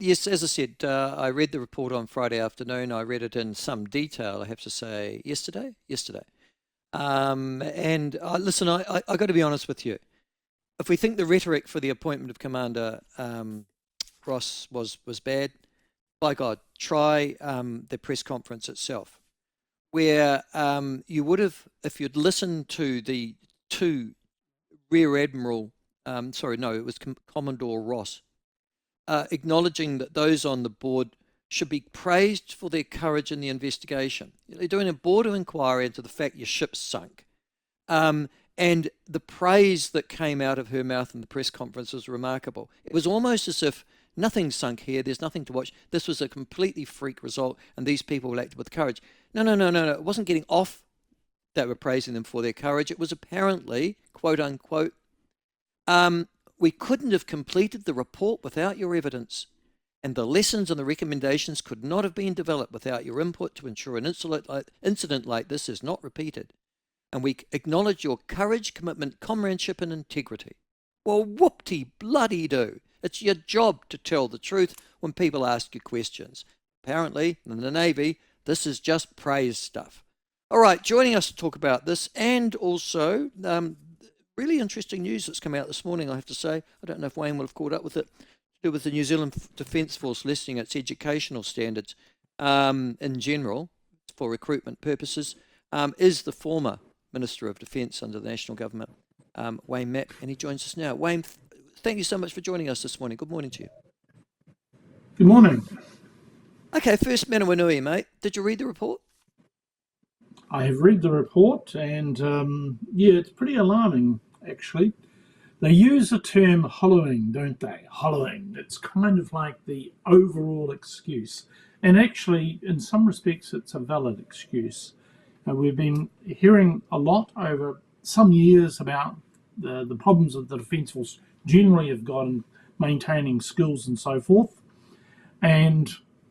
Yes, as I said, I read the report on Friday afternoon. I read it in some detail, I have to say, yesterday. Yesterday. And listen, I got to be honest with you. If we think the rhetoric for the appointment of Commander Ross was bad, by God, try the press conference itself, where you would have, if you'd listened to the two Rear Admiral, sorry, no, it was Commodore Ross, acknowledging that those on the board should be praised for their courage in the investigation. They're doing a board of inquiry into the fact your ship sunk. And the praise that came out of her mouth in the press conference was remarkable. It was almost as if nothing sunk here, there's nothing to watch. This was a completely freak result, and these people acted with courage. No. It wasn't getting off that were praising them for their courage. It was apparently, quote unquote, we couldn't have completed the report without your evidence, and the lessons and the recommendations could not have been developed without your input to ensure an incident like this is not repeated. And we acknowledge your courage, commitment, comradeship, and integrity. Well, whoop-de-bloody-do. It's your job to tell the truth when people ask you questions. Apparently, in the Navy, this is just praise stuff. All right, joining us to talk about this, and also really interesting news that's come out this morning, I have to say. I don't know if Wayne will have caught up with it. To do with the New Zealand Defence Force listing its educational standards in general for recruitment purposes, is the former Minister of Defence under the National Government, Wayne Mapp, and he joins us now. Wayne, thank you so much for joining us this morning. Good morning to you. Good morning. Okay, first Manawanui, mate. Did you read the report? I have read the report, and yeah, it's pretty alarming, actually. They use the term hollowing, don't they? Hollowing. It's kind of like the overall excuse. And actually, in some respects, it's a valid excuse. We've been hearing a lot over some years about the problems that the Defence Force generally have got in maintaining skills and so forth. And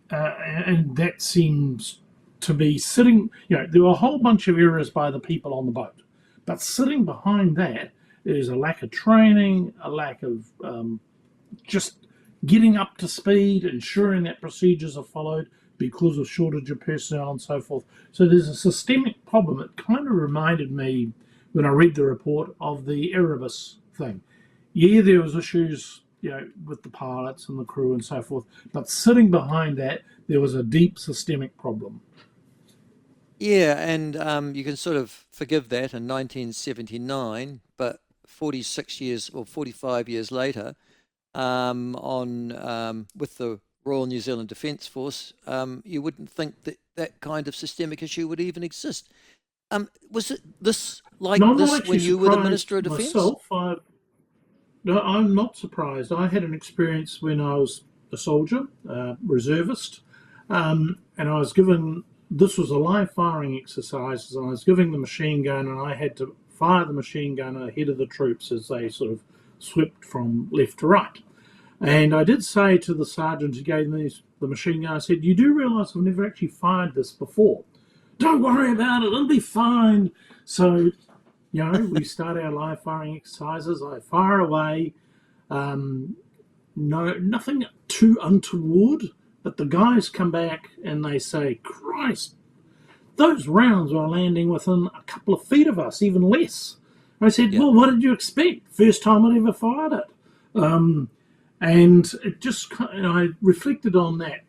that seems to be sitting, there were a whole bunch of errors by the people on the boat. But sitting behind that is a lack of training, a lack of just getting up to speed, ensuring that procedures are followed because of shortage of personnel and so forth. So there's a systemic problem. It kind of reminded me, when I read the report, of the Erebus thing. Yeah, there was issues, with the pilots and the crew and so forth, but sitting behind that, there was a deep systemic problem. Yeah, and you can sort of forgive that in 1979, but 46 years or 45 years later, with the Royal New Zealand Defence Force, you wouldn't think that that kind of systemic issue would even exist. Was it this like No, I'm not this when actually you were the Minister surprised of Defence? myself. No, I'm not surprised. I had an experience when I was a soldier, reservist, and I was given, this was a live firing exercise, and I was giving the machine gun, and I had to fire the machine gun ahead of the troops as they sort of swept from left to right. And I did say to the sergeant who gave me the machine gun, I said, "You do realise I've never actually fired this before. Don't worry about it, it'll be fine." So, we start our live firing exercises. I fire away. No, nothing too untoward. But the guys come back and they say, "Christ, those rounds are landing within a couple of feet of us, even less." I said, Yeah. "Well, what did you expect? First time I'd ever fired it." And it just, I reflected on that,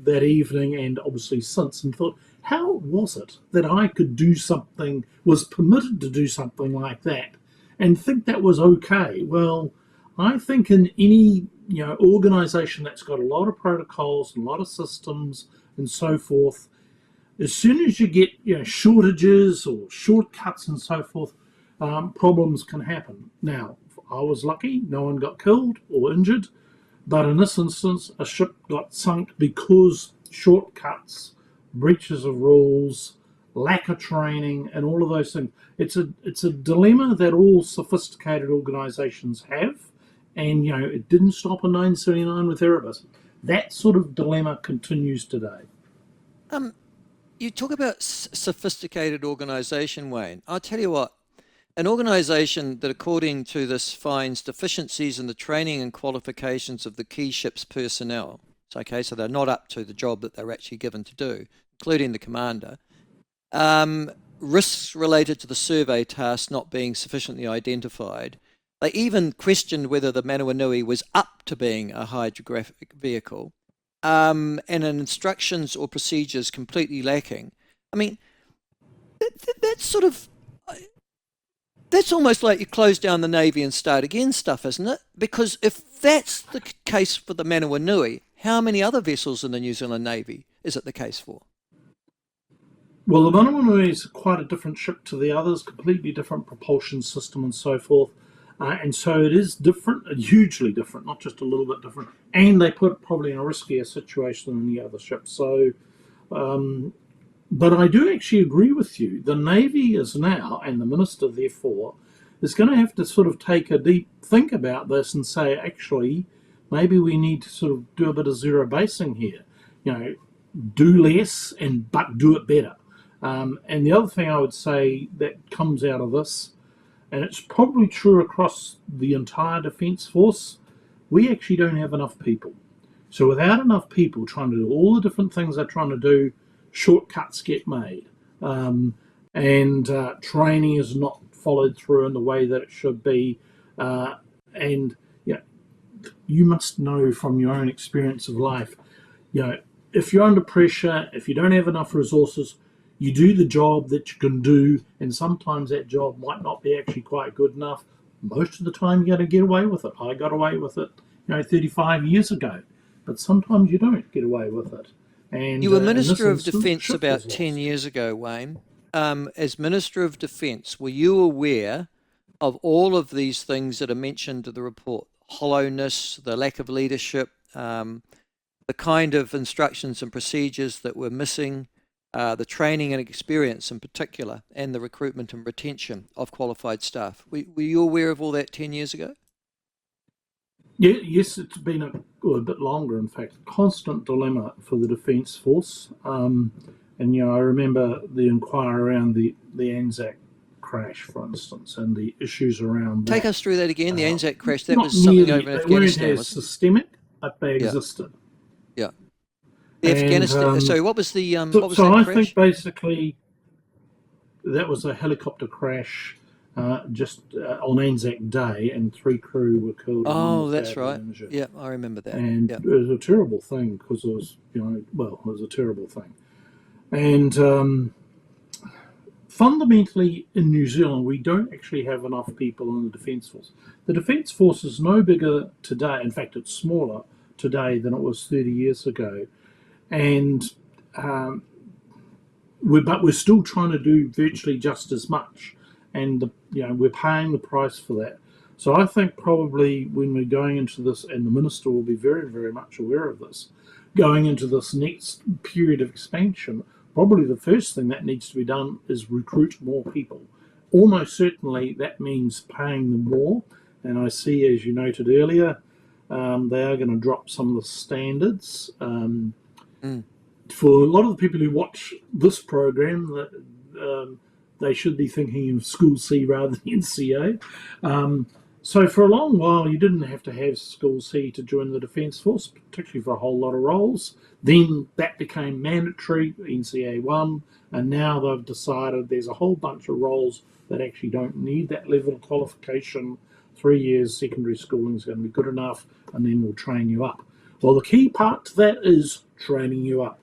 that evening and obviously since, and thought, how was it that I could do something, was permitted to do something like that, and think that was okay? Well, I think in any organisation that's got a lot of protocols, a lot of systems, and so forth, as soon as you get shortages or shortcuts and so forth, problems can happen. Now, I was lucky; no one got killed or injured. But in this instance, a ship got sunk because shortcuts, breaches of rules, lack of training, and all of those things. It's a dilemma that all sophisticated organisations have, and it didn't stop in 1979 with Erebus. That sort of dilemma continues today. You talk about sophisticated organisation, Wayne. I'll tell you what. An organisation that, according to this, finds deficiencies in the training and qualifications of the key ship's personnel. So, okay, so they're not up to the job that they're actually given to do, including the commander. Risks related to the survey task not being sufficiently identified. They even questioned whether the Manawanui was up to being a hydrographic vehicle, and instructions or procedures completely lacking. I mean, that's sort of, that's almost like you close down the Navy and start again stuff, isn't it? Because if that's the case for the Manawanui, how many other vessels in the New Zealand Navy is it the case for? Well, the Manawanui is quite a different ship to the others, completely different propulsion system and so forth. And so it is different, hugely different, not just a little bit different. And they put it probably in a riskier situation than the other ships. So, but I do actually agree with you. The Navy is now, and the Minister therefore, is going to have to sort of take a deep think about this and say, actually, maybe we need to sort of do a bit of zero basing here. You know, do less but do it better. And the other thing I would say that comes out of this, and it's probably true across the entire Defence Force, we actually don't have enough people. So without enough people trying to do all the different things they're trying to do, shortcuts get made. And training is not followed through in the way that it should be. And you must know from your own experience of life, if you're under pressure, if you don't have enough resources, you do the job that you can do, and sometimes that job might not be actually quite good enough. Most of the time you're going to get away with it. I got away with it 35 years ago, but sometimes you don't get away with it. And you were Minister of Defence about 10 years ago, Wayne. As Minister of Defence, were you aware of all of these things that are mentioned in the report? Hollowness, the lack of leadership, the kind of instructions and procedures that were missing, the training and experience in particular, and the recruitment and retention of qualified staff. Were you aware of all that 10 years ago? Yeah, yes, it's been a bit longer, in fact, constant dilemma for the Defence Force. And, I remember the inquiry around the Anzac crash, for instance, and the issues around that. Take us through that again, the Anzac crash. That Not was something nearly, over in Afghanistan, they weren't as systemic, but they existed. Yeah. The Afghanistan. So what was the what was so that I crash? think basically that was a helicopter crash just on Anzac Day, and 3 crew were killed. Oh, that's right. Yeah, I remember that. And it was a terrible thing because it was, it was a terrible thing. And fundamentally, in New Zealand, we don't actually have enough people in the Defence Force. The Defence Force is no bigger today. In fact, it's smaller today than it was 30 years ago. And we're still trying to do virtually just as much, and we're paying the price for that. So I think probably when we're going into this, and the Minister will be very, very much aware of this, going into this next period of expansion, probably the first thing that needs to be done is recruit more people. Almost certainly that means paying them more, and I see, as you noted earlier, they are going to drop some of the standards. For a lot of the people who watch this program, they should be thinking of School C rather than NCA. So for a long while, you didn't have to have School C to join the Defence Force, particularly for a whole lot of roles. Then that became mandatory, NCA 1, and now they've decided there's a whole bunch of roles that actually don't need that level of qualification. 3 years secondary schooling is going to be good enough, and then we'll train you up. Well, the key part to that is training you up.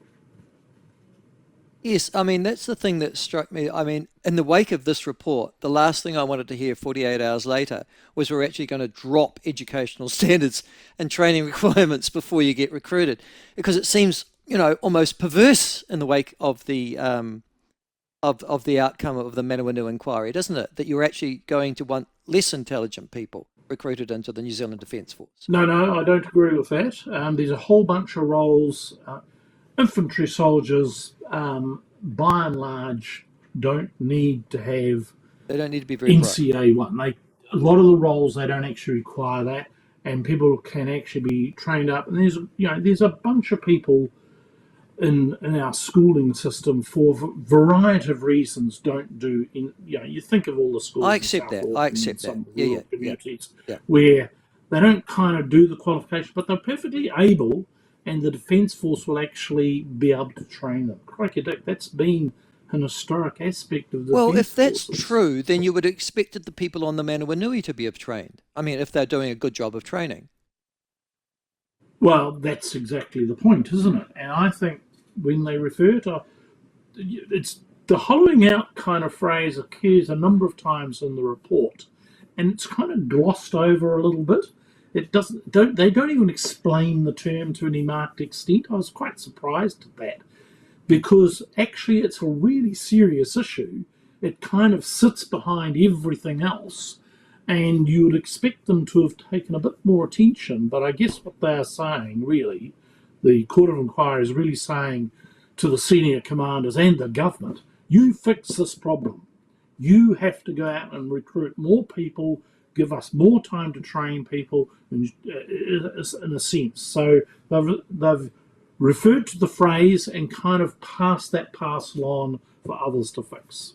Yes, I mean, that's the thing that struck me. I mean, in the wake of this report, the last thing I wanted to hear 48 hours later was we're actually going to drop educational standards and training requirements before you get recruited, because it seems, almost perverse in the wake of the of the outcome of the Manawanui inquiry, doesn't it? That you're actually going to want less intelligent people recruited into the New Zealand Defence Force. No, I don't agree with that. There's a whole bunch of roles. Infantry soldiers, by and large, don't need to have. They don't need to be very NCA 1. A lot of the roles they don't actually require that, and people can actually be trained up. And there's a bunch of people in our schooling system for a variety of reasons don't do you think of all the schools I in accept South that. I Auckland and accept that. some Yeah, yeah, rural yeah, communities yeah. where they don't kind of do the qualification, but they're perfectly able, and the Defence Force will actually be able to train them. Crikey Dick, that's been an historic aspect of the Well, Defence if that's Forces. true, then you would have expected the people on the Manawanui to be trained. I mean, if they're doing a good job of training. Well, that's exactly the point, isn't it? And I think when they refer to it's the hollowing out kind of phrase occurs a number of times in the report, and it's kind of glossed over a little bit. It doesn't don't they don't even explain the term to any marked extent. I was quite surprised at that because actually it's a really serious issue. It kind of sits behind everything else, and you would expect them to have taken a bit more attention. But I guess what they are saying, really, the Court of Inquiry is really saying to the senior commanders and the government, you fix this problem. You have to go out and recruit more people, give us more time to train people, in a sense. So they've referred to the phrase and kind of passed that parcel on for others to fix.